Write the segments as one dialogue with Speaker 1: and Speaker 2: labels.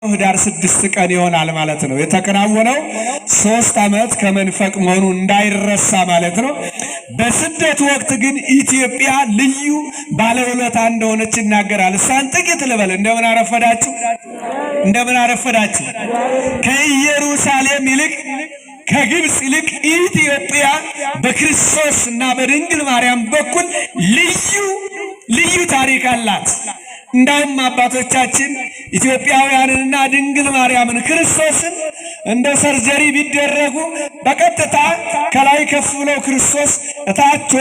Speaker 1: ህዳር 6 ቀን ይሆናል ማለት ነው። የተከናወነው 3 ዓመት ከመንፈቅ መሆኑ እንዳይረሳ ማለት ነው። በስደት ወቅት ግን ኢትዮጵያ ልዩ ባለውለታ እንደሆነች ይናገራል። እሷን ጥቂት ልበል። እንደምን አረፈዳችሁ። ከኢየሩሳሌም ይልቅ ከግብፅ ይልቅ ኢትዮጵያ በክርስቶስ እና በድንግል ማርያም በኩል ልዩ ታሪክ አላት። እንዳውም አባቶቻችን ኢትዮጵያውያንና ድንግል ማርያምን ክርስቶስን እንደ ሰርጀሪ ቢደረጉ በቀጥታ ከላይ ከፍ ብለው ክርስቶስ እታች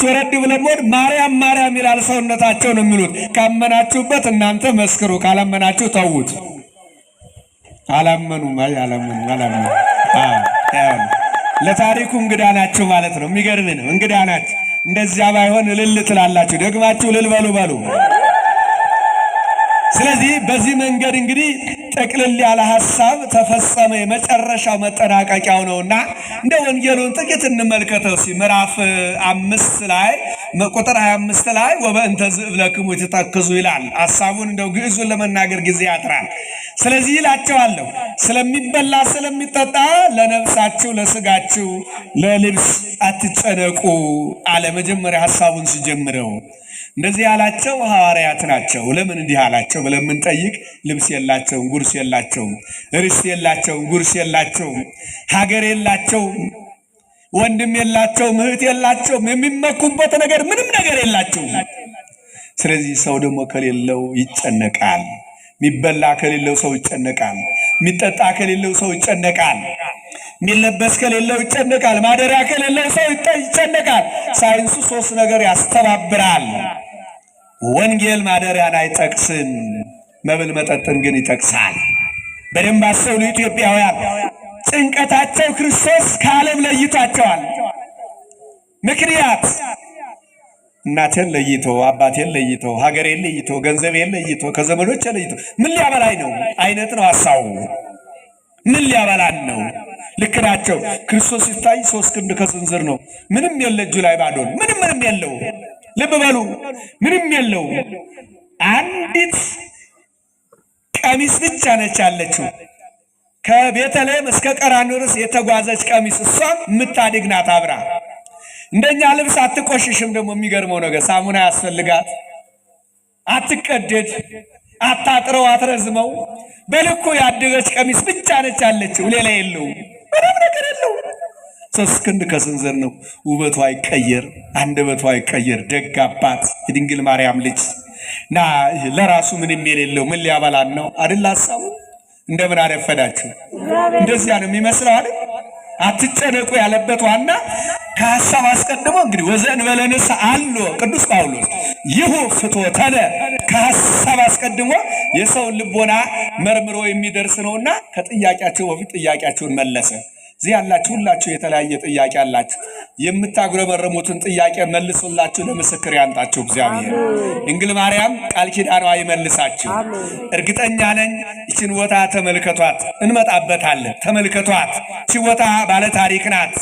Speaker 1: ወረድ ብለው ማርያም ማርያም ይላል ሰውነታቸው ነው የሚሉት። ካመናችሁበት እናንተ መስክሩ፣ ካላመናችሁ ተዉት። አላመኑም። ለታሪኩ እንግዳ ናችሁ ማለት ነው። የሚገርም ነው። እንግዳ ናችሁ። እንደዚያ ባይሆን እልል ትላላችሁ። ደግማችሁ እልል በሉ። ስለዚህ በዚህ መንገድ እንግዲህ ጠቅልል ያለ ሐሳብ ተፈጸመ። የመጨረሻው መጠናቀቂያው ነውና እንደ ወንጌሉን ጥቂት እንመልከተው። ምዕራፍ 5 ላይ ቁጥር 25 ላይ ወበእንተ ዝእብለክሙ ይትተክዙ ይላል። ሐሳቡን እንደው ግዕዙን ለመናገር ጊዜ ያጥራል። ስለዚህ ይላቸዋለሁ ስለሚበላ ስለሚጠጣ ለነፍሳችሁ ለስጋችሁ ለልብስ አትጨነቁ አለ። መጀመሪያ ሐሳቡን ሲጀምረው እንደዚህ ያላቸው ሐዋርያት ናቸው። ለምን እንዲህ አላቸው ብለን የምንጠይቅ ልብስ የላቸውም፣ ጉርስ የላቸውም፣ ርስት የላቸውም፣ ጉርስ የላቸውም፣ ሀገር የላቸውም፣ ወንድም የላቸውም፣ እህት የላቸውም፣ የሚመኩበት ነገር ምንም ነገር የላቸውም። ስለዚህ ሰው ደግሞ ከሌለው ይጨነቃል። የሚበላ ከሌለው ሰው ይጨነቃል። የሚጠጣ ከሌለው ሰው ይጨነቃል። የሚለበስ ከሌለው ይጨነቃል። ማደሪያ ከሌለው ሰው ይጨነቃል። ሳይንሱ 3 ነገር ያስተባብራል። ወንጌል ማደሪያን አይጠቅስም፣ መብል መጠጥን ግን ይጠቅሳል። በደንብ አስተውሉ ኢትዮጵያውያን። ጭንቀታቸው ክርስቶስ ከዓለም ለይቷቸዋል። ምክንያት እናቴን ለይቶ፣ አባቴን ለይቶ፣ ሀገሬን ለይቶ፣ ገንዘቤን ለይቶ፣ ከዘመዶች ለይቶ ምን ሊያበላኝ ነው አይነት ነው ሐሳቡ። ምን ሊያበላን ነው? ልክ ናቸው። ክርስቶስ ሲታይ 3 ክንድ ከስንዝር ነው። ምንም የለ፣ እጁ ላይ ባዶ ነው። ምንም የለው። ልብ በሉ፣ ምንም የለው። አንዲት ቀሚስ ብቻ ነች ያለችው። ከቤተልሔም እስከ ቀራንዮ ድረስ የተጓዘች ቀሚስ፣ እሷም የምታድግ ናት አብራ። እንደኛ ልብስ አትቆሽሽም። ደግሞ የሚገርመው ነገር ሳሙና ያስፈልጋት፣ አትቀደድ፣ አታጥረው፣ አትረዝመው። በልኩ ያደገች ቀሚስ ብቻ ነች ያለችው። ሌላ የለው፣ ምንም ነገር የለው። 3 ክንድ ከስንዝር ነው። ውበቷ አይቀየር፣ አንደበቷ አይቀየር። ደግ አባት የድንግል ማርያም ልጅ እና ለራሱ ምንም የሌለው ምን ሊያበላን ነው አይደል? ሐሳቡ እንደምን አረፈዳችሁ። እንደዚያ ነው የሚመስለው አይደል? አትጨነቁ ያለበት ዋና ከሐሳብ አስቀድሞ እንግዲህ ወዘእንበለ ንስሐ አሎ ቅዱስ ጳውሎስ ይሁ ፍትወተነ ከሐሳብ አስቀድሞ የሰውን ልቦና መርምሮ የሚደርስ ነውና ከጥያቄያቸው በፊት ጥያቄያቸውን መለሰ። እዚህ ያላችሁ ሁላችሁ የተለያየ ጥያቄ አላችሁ። የምታጉረመረሙትን ጥያቄ መልሶላችሁ ለምስክር ያንጣችሁ እግዚአብሔር። ድንግል ማርያም ቃል ኪዳኗ ይመልሳችሁ። እርግጠኛ ነኝ። ይችን ቦታ ተመልከቷት፣ እንመጣበታለን። ተመልከቷት። ይቺ ቦታ ባለ ታሪክ ናት።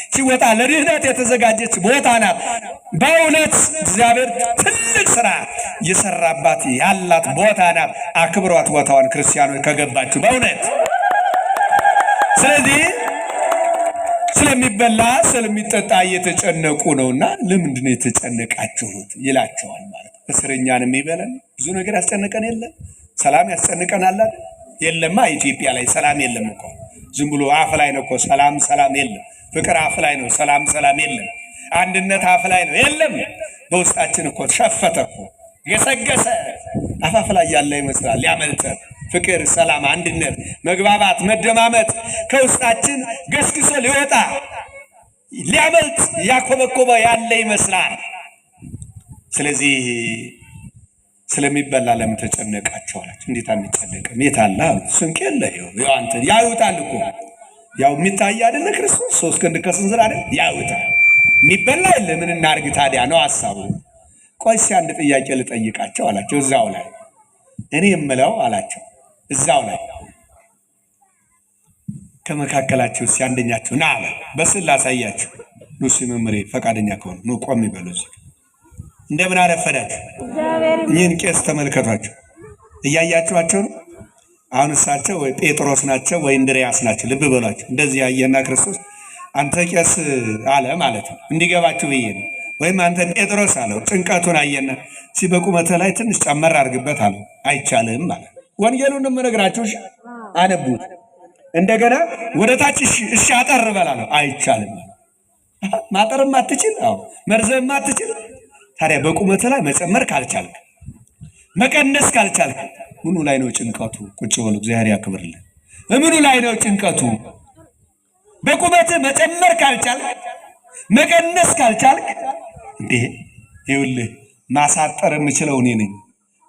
Speaker 1: ይቺ ቦታ ለድህነት የተዘጋጀች ቦታ ናት። በእውነት እግዚአብሔር ትልቅ ስራ የሰራባት ያላት ቦታ ናት። አክብሯት ቦታዋን ክርስቲያኖች ከገባችሁ በእውነት። ስለዚህ ስለሚበላ ስለሚጠጣ እየተጨነቁ ነውና ለምንድን ነው የተጨነቃችሁት ይላቸዋል ማለት ነው። እስረኛን የሚበለን ብዙ ነገር ያስጨንቀን የለም? ሰላም ያስጨንቀናል አይደል? የለማ ኢትዮጵያ ላይ ሰላም የለም እኮ። ዝም ብሎ አፍ ላይ ነው እኮ ሰላም የለም። ፍቅር አፍ ላይ ነው፣ ሰላም የለም። አንድነት አፍ ላይ ነው፣ የለም። በውስጣችን እኮ ሸፈተ እኮ ገሰገሰ። አፋፍ ላይ ያለ ይመስላል ያመልጠን። ፍቅር፣ ሰላም፣ አንድነት፣ መግባባት፣ መደማመጥ ከውስጣችን ገስግሶ ሊወጣ ሊያመልጥ ያኮበኮበ ያለ ይመስላል። ስለዚህ ስለሚበላ ለምን ተጨነቃችሁ አላችሁ። እንዴት አንጨነቅም? የት አለ? ስንቅ የለ። ይኸው አንተ ያዩታል እኮ ያው የሚታይ አይደለ? ክርስቶስ 3 ክንድ ከስንዝር አይደል? ያዩታል። የሚበላ የለ። ምን እናርግ ታዲያ ነው ሐሳቡ። ቆይ እስኪ አንድ ጥያቄ ልጠይቃቸው አላቸው። እዛው ላይ እኔ የምለው አላቸው እዛው ላይ ከመካከላችሁ እስኪ አንደኛችሁ ና አለ። በስዕል ላሳያችሁ። ሉሲ መምሬ ፈቃደኛ ከሆነ ነው ቆም ይበሉ። እንደምን አረፈዳችሁ። ይህን ቄስ ተመልከቷቸው። እያያችኋቸው ነው። አሁን እሳቸው ወይ ጴጥሮስ ናቸው ወይ እንድርያስ ናቸው። ልብ በሏቸው። እንደዚህ ያየና ክርስቶስ አንተ ቄስ አለ ማለት ነው፣ እንዲገባችሁ ብዬ ነው። ወይም አንተ ጴጥሮስ አለው። ጭንቀቱን አየና በቁመትህ ላይ ትንሽ ጨመር አድርግበት አለው። አይቻልም ማለት ወንጌሉን የምነግራችሁ አነቡት። እንደገና ወደ ታች እሺ አጠር በላለሁ። አይቻልም። ማጠርም አትችል፣ መርዘም አትችል። ታዲያ በቁመትህ ላይ መጨመር ካልቻልክ፣ መቀነስ ካልቻልክ ምኑ ላይ ነው ጭንቀቱ? ቁጭ በሉ፣ እግዚአብሔር ያክብርልን። ምኑ ላይ ነው ጭንቀቱ? በቁመትህ መጨመር ካልቻልክ፣ መቀነስ ካልቻልክ እንዴ ይኸውልህ ማሳጠር የምችለው እኔ ነኝ፣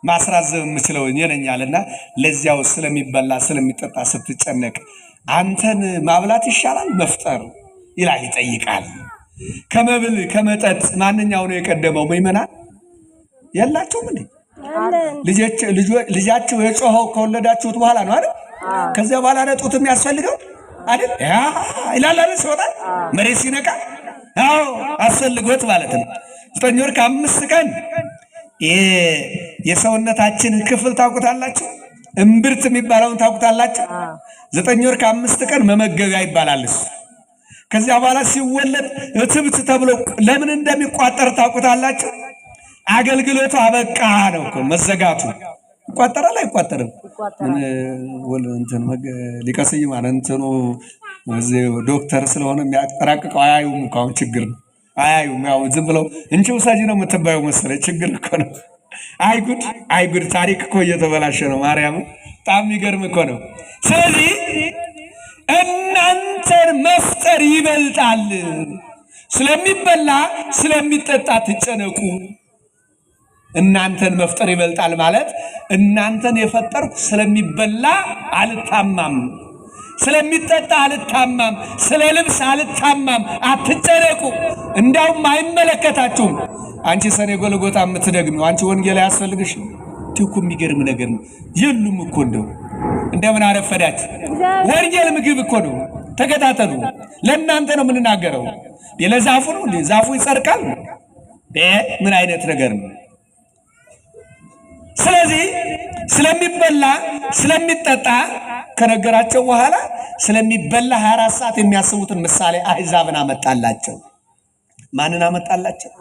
Speaker 1: ማስራዘም የምችለው እኔ ነኝ አለና ለዚያው ስለሚበላ ስለሚጠጣ ስትጨነቅ አንተን ማብላት ይሻላል መፍጠር ይላል፣ ይጠይቃል። ከመብል ከመጠጥ ማንኛው ነው የቀደመው? ምእመናን የላችሁም እንዴ? ልጃችሁ የጮኸው ከወለዳችሁት በኋላ ነው አይደል? ከዚያ በኋላ ነው ጡት የሚያስፈልገው አይደል? ይላል አይደል? ሲወጣ መሬት ሲነቃ አስፈልጎት ማለት ነው። 9 ወር ከ5 ቀን የሰውነታችን ክፍል ታውቁታላችሁ? እምብርት የሚባለውን ታውቁታላችሁ? 9 ወር ከ5 ቀን መመገቢያ ይባላል እሱ። ከዚያ በኋላ ሲወለድ እትብት ተብሎ ለምን እንደሚቋጠር ታውቁታላችሁ? አገልግሎቱ አበቃ ነው እኮ መዘጋቱ። ይቋጠራል አይቋጠርም? ሊቀስይ ማለት እንትኑ ዶክተር ስለሆነ የሚያጠራቅቀው አያዩም እኮ። አሁን ችግር ነው፣ አያዩም። ያው ዝም ብለው እንቺ ውሰጂ ነው የምትባየው መሰለኝ። ችግር እኮ ነው። አይጉድ አይጉድ! ታሪክ እኮ እየተበላሸ ነው። ማርያም በጣም የሚገርም እኮ ነው። ስለዚህ እናንተን መፍጠር ይበልጣል። ስለሚበላ ስለሚጠጣ ትጨነቁ። እናንተን መፍጠር ይበልጣል ማለት እናንተን የፈጠርኩ ስለሚበላ አልታማም፣ ስለሚጠጣ አልታማም፣ ስለ ልብስ አልታማም። አትጨነቁ። እንዳውም አይመለከታችሁም። አንቺ ሰኔ ጎልጎታ የምትደግሚው አንቺ ወንጌል አያስፈልግሽ እኮ። የሚገርም ነገር ነው። የሉም እኮ እንደምን አረፈዳች። ወንጌል ምግብ እኮ ነው። ተከታተሉ። ለእናንተ ነው የምንናገረው። ለዛፉ ነው እንዴ? ዛፉ ይጸድቃል? ምን አይነት ነገር ነው? ስለዚህ ስለሚበላ ስለሚጠጣ ከነገራቸው በኋላ ስለሚበላ 24 ሰዓት የሚያስቡትን ምሳሌ አሕዛብን አመጣላቸው። ማንን አመጣላቸው?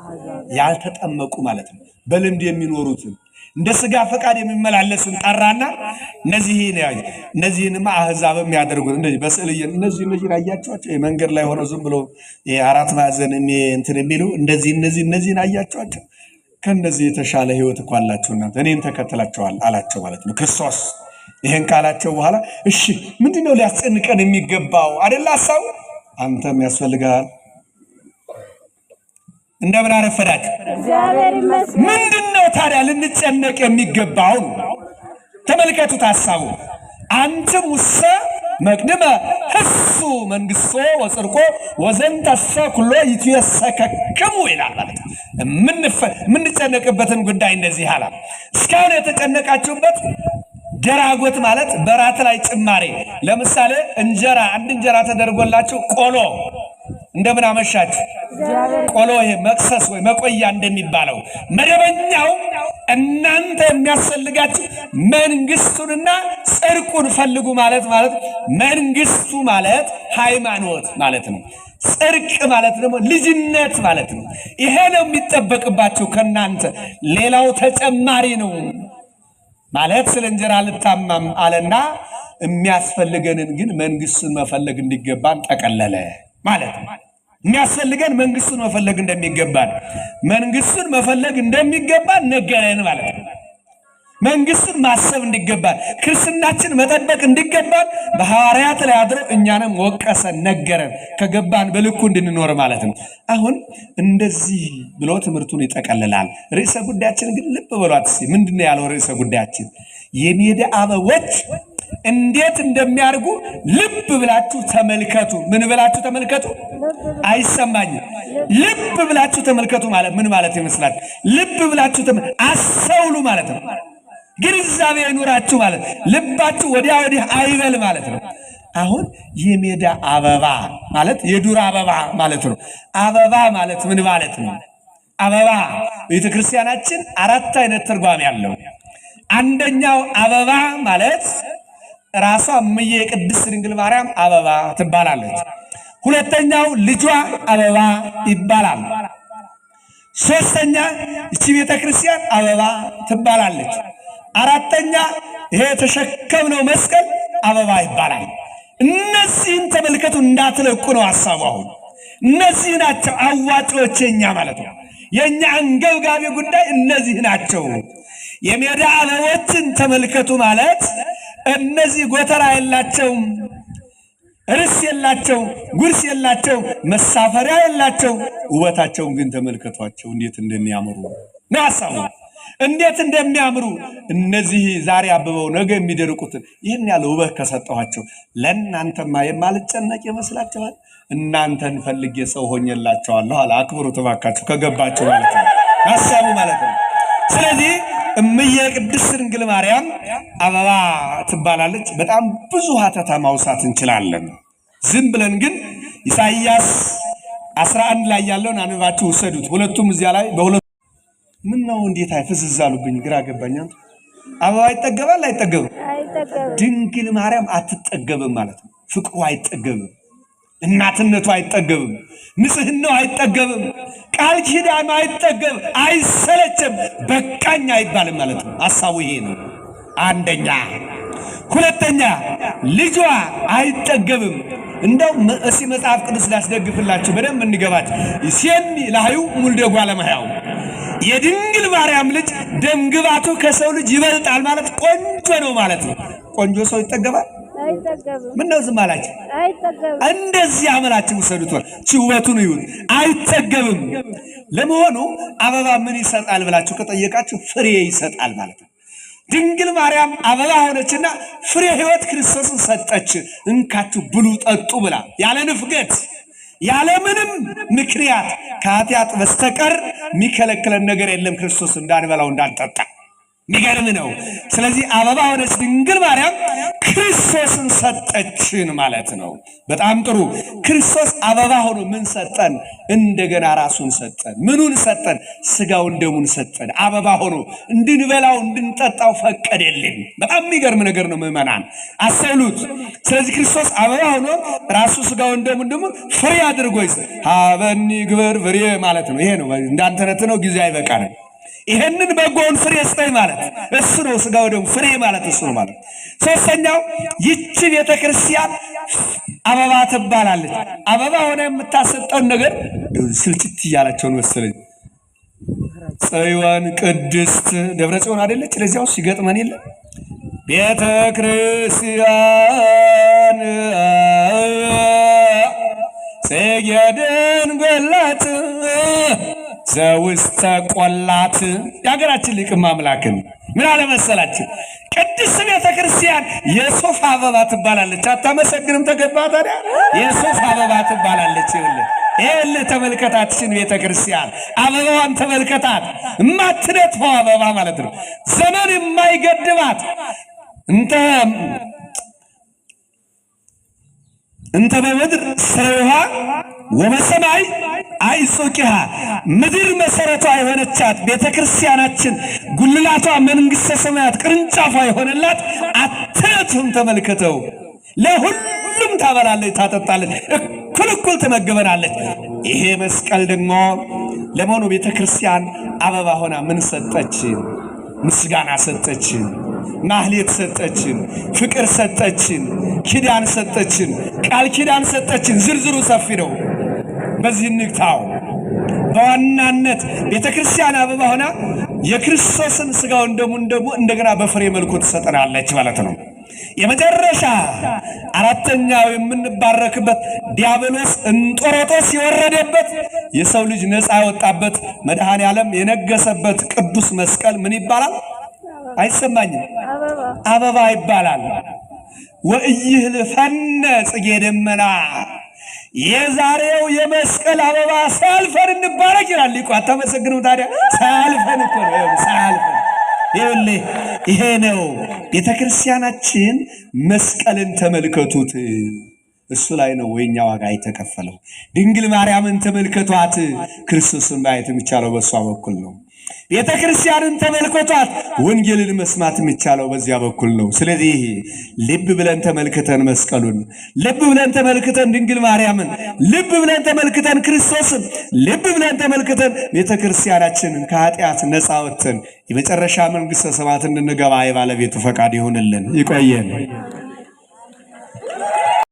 Speaker 1: ያልተጠመቁ ማለት ነው። በልምድ የሚኖሩትን እንደ ስጋ ፈቃድ የሚመላለሱን ጠራና እነዚህንማ አሕዛብም ያደርጉት እንደዚህ በስዕል እነዚህ አያቸዋቸው። የመንገድ ላይ ሆነው ዝም ብሎ የአራት ማዕዘን እንትን የሚሉ እነዚህን አያቸዋቸው። ከእነዚህ የተሻለ ህይወት እኮ አላችሁ እናንተ፣ እኔን ተከትላችኋል አላቸው ማለት ነው ክርስቶስ። ይሄን ካላቸው በኋላ እሺ ምንድነው ሊያስጨንቀን የሚገባው አይደል? ሐሳቡ አንተም ያስፈልጋል። እንደምን አረፈዳችሁ? እግዚአብሔር ይመስገን። ምንድነው ታዲያ ልንጨነቅ የሚገባው? ተመልከቱት ሐሳቡ። አንተም ውሰ መቅድመ ህሱ መንግስቶ ወጽድቆ ወዘንተሰ ኩሎ ይትየሰከክሙ ይላል ማለት ነው። የምንጨነቅበትን ጉዳይ እንደዚህ አላ። እስካሁን የተጨነቃችሁበት ደራጎት ማለት በራት ላይ ጭማሬ። ለምሳሌ እንጀራ አንድ እንጀራ ተደርጎላችሁ ቆሎ እንደምን አመሻችሁ። ቆሎ ይሄ መቅሰስ ወይ መቆያ እንደሚባለው መደበኛው እናንተ የሚያስፈልጋችሁ መንግስቱንና ጽድቁን ፈልጉ ማለት መንግስቱ ማለት ሃይማኖት ማለት ነው። ጽድቅ ማለት ደግሞ ልጅነት ማለት ነው። ይሄ ነው የሚጠበቅባችሁ ከናንተ። ሌላው ተጨማሪ ነው ማለት ስለ እንጀራ ልታማም አለና የሚያስፈልገንን ግን መንግስቱን መፈለግ እንዲገባን ጠቀለለ ማለት ነው። የሚያስፈልገን መንግስቱን መፈለግ እንደሚገባን መንግስቱን መፈለግ እንደሚገባን ነገረን ማለት ነው። መንግስቱን ማሰብ እንዲገባን ክርስትናችን መጠበቅ እንዲገባን በሐዋርያት ላይ አድሮ እኛንም ወቀሰን፣ ነገረን፣ ከገባን በልኩ እንድንኖር ማለት ነው። አሁን እንደዚህ ብሎ ትምህርቱን ይጠቀልላል። ርዕሰ ጉዳያችን ግን ልብ በሏት። ምንድነው ያለው ርዕሰ ጉዳያችን? የሜዳ አበቦች እንዴት እንደሚያርጉ ልብ ብላችሁ ተመልከቱ። ምን ብላችሁ ተመልከቱ? አይሰማኝም። ልብ ብላችሁ ተመልከቱ ማለት ምን ማለት ይመስላል? ልብ ብላችሁ አስተውሉ ማለት ነው። ግንዛቤ ይኑራችሁ ማለት ልባችሁ ወዲያ ወዲህ አይበል ማለት ነው። አሁን የሜዳ አበባ ማለት የዱር አበባ ማለት ነው። አበባ ማለት ምን ማለት ነው? አበባ ቤተክርስቲያናችን 4 አይነት ትርጓሜ ያለው። አንደኛው አበባ ማለት ራሷ እምዬ ቅድስት ድንግል ማርያም አበባ ትባላለች። ሁለተኛው ልጇ አበባ ይባላል። ሶስተኛ እቺ ቤተክርስቲያን አበባ ትባላለች። አራተኛ ይሄ የተሸከምነው መስቀል አበባ ይባላል። እነዚህን ተመልከቱ፣ እንዳትለቁ ነው ሐሳቡ። አሁን እነዚህ ናቸው አዋጮች የኛ ማለት ነው። የኛ አንገብጋቢ ጉዳይ እነዚህ ናቸው። የሜዳ አበቦችን ተመልከቱ ማለት እነዚህ ጎተራ የላቸውም፣ ርስ የላቸው፣ ጉርስ የላቸው፣ መሳፈሪያ የላቸው። ውበታቸውን ግን ተመልከቷቸው እንዴት እንደሚያምሩ ነው ሐሳቡ። እንዴት እንደሚያምሩ እነዚህ ዛሬ አበበው ነገ የሚደርቁትን ይህን ያለ ውበት ከሰጠኋቸው ለእናንተማ የማልጨነቅ ይመስላችኋል? እናንተን ፈልጌ ሰው ሆኜላችኋለሁ አለ። አክብሩት እባካችሁ ከገባችሁ ማለት ነው ሐሳቡ ማለት ነው። ስለዚህ እምዬ ቅድስት ድንግል ማርያም አበባ ትባላለች። በጣም ብዙ ሀተታ ማውሳት እንችላለን። ዝም ብለን ግን ኢሳይያስ 11 ላይ ያለውን አንባችሁ ወሰዱት። ሁለቱም እዚያ ላይ በሁለቱ ምን ነው እንዴት አይፍዝዝ አሉብኝ፣ ግራ ገባኝ። አበባ ይጠገባል አይጠገብም? ድንግል ማርያም አትጠገብም ማለት ነው። ፍቅሩ አይጠገብም፣ እናትነቱ አይጠገብም፣ ንጽህናው አይጠገብም፣ ቃል ኪዳኑ አይጠገብም፣ አይሰለችም፣ በቃኝ አይባልም ማለት ነው። ሐሳቡ ይሄ ነው። አንደኛ። ሁለተኛ ልጇ አይጠገብም። እንደው እሲ መጽሐፍ ቅዱስ ላስደግፍላችሁ በደንብ እንገባችሁ። ይሴኒ ለሃዩ ሙልደጓ ለማያው የድንግል ማርያም ልጅ ደምግባቱ ከሰው ልጅ ይበልጣል ማለት ቆንጆ ነው ማለት ነው። ቆንጆ ሰው ይጠገባል? አይጠገብም። ምን ነው ዝም አላችሁ? አይጠገብም። እንደዚህ አመላችሁ ውሰዱት። ውበቱን ይሁን አይጠገብም። ለመሆኑ አበባ ምን ይሰጣል ብላችሁ ከጠየቃችሁ ፍሬ ይሰጣል ማለት ነው። ድንግል ማርያም አበባ ሆነችና ፍሬ ሕይወት ክርስቶስን ሰጠች። እንካችሁ ብሉ ጠጡ ብላ ያለ ንፍገት ያለ ምንም ምክንያት ከኃጢአት በስተቀር የሚከለክለን ነገር የለም። ክርስቶስ እንዳንበላው እንዳንጠጣ የሚገርም ነው። ስለዚህ አበባ ሆነች ድንግል ማርያም ክርስቶስን ሰጠችን ማለት ነው። በጣም ጥሩ። ክርስቶስ አበባ ሆኖ ምን ሰጠን? እንደገና ራሱን ሰጠን። ምኑን ሰጠን? ስጋውን ደሙን ሰጠን። አበባ ሆኖ እንድንበላው እንድንጠጣው ፈቀደልን። በጣም የሚገርም ነገር ነው ምዕመናን፣ አስተውሉት። ስለዚህ ክርስቶስ አበባ ሆኖ ራሱ ስጋውን ደሙን ደግሞ ፍሬ አድርጎ ሀበኒ ግበር ፍሬ ማለት ነው። ይሄ ነው እንዳንተነትነው ጊዜ አይበቃንም። ይሄንን በጎውን ፍሬ ስጠኝ ማለት እሱ ነው። ስጋው ደግሞ ፍሬ ማለት እሱ ነው ማለት። ሶስተኛው ይቺ ቤተክርስቲያን አበባ ትባላለች። አበባ ሆነ የምታሰጠውን ነገር ስልችት እያላቸውን መሰለኝ። ጽዮን ቅድስት ደብረ ጽዮን አይደለች? ለዚያው ሲገጥመን የለ ቤተክርስቲያን ጽጌደን ጎላት ዘውስተ ቆላት የሀገራችን ሊቅም አምላክን ምን አለመሰላችሁ? ቅድስት ቤተክርስቲያን የሱፍ አበባ ትባላለች። አታመሰግንም? ተገባ ታዲያ የሱፍ አበባ ትባላለች። ይኸውልህ ተመልከታችን ቤተክርስቲያን አበባዋን ተመልከታት። የማትነጥፈው አበባ ማለት ነው። ዘመን የማይገድባት እንተ በምድር ስረውሃ ወበሰማይ አይጾቂሃ ምድር መሰረቷ የሆነቻት ቤተክርስቲያናችን ጉልላቷ መንግስተ ሰማያት ቅርንጫፏ የሆነላት አትነቱም። ተመልከተው። ለሁሉም ታበላለች፣ ታጠጣለች፣ እኩል ትመግበናለች። ይሄ መስቀል ደግሞ ለመሆኑ ቤተክርስቲያን አበባ ሆና ምን ሰጠችን? ምስጋና ሰጠችን፣ ማህሌት ሰጠችን፣ ፍቅር ሰጠችን፣ ኪዳን ሰጠችን፣ ቃል ኪዳን ሰጠችን። ዝርዝሩ ሰፊ ነው። በዚህ ንግታው በዋናነት ቤተክርስቲያን አበባ ሆና የክርስቶስን ስጋውን ደሙን ደግሞ እንደገና በፍሬ መልኩ ትሰጠናለች ማለት ነው። የመጨረሻ አራተኛው የምንባረክበት ዲያብሎስ እንጦሮጦስ የወረደበት የሰው ልጅ ነፃ የወጣበት መድኃኔ ዓለም የነገሰበት ቅዱስ መስቀል ምን ይባላል? አይሰማኝም? አበባ ይባላል። ወኢይህልፈነ ጽጌ ደመና የዛሬው የመስቀል አበባ ሳያልፈን እንባረክ ይላል ሊቁ። አታመሰግነው ታዲያ? ሳያልፈን እኮ ነው። ሳያልፈን ይኸውልህ፣ ይሄ ነው ቤተክርስቲያናችን። መስቀልን ተመልከቱት። እሱ ላይ ነው ወይኛ ዋጋ የተከፈለው። ድንግል ማርያምን ተመልከቷት። ክርስቶስን ማየት የሚቻለው በእሷ በኩል ነው። ቤተ ክርስቲያንን ተመልከቷት። ወንጌልን መስማት የሚቻለው በዚያ በኩል ነው። ስለዚህ ልብ ብለን ተመልክተን መስቀሉን፣ ልብ ብለን ተመልክተን ድንግል ማርያምን፣ ልብ ብለን ተመልክተን ክርስቶስን፣ ልብ ብለን ተመልክተን ቤተ ክርስቲያናችንን ከኃጢአት ነፃ ወጥተን የመጨረሻ መንግሥተ ሰማያት እንድንገባ የባለቤቱ ፈቃድ ይሁንልን። ይቆየን።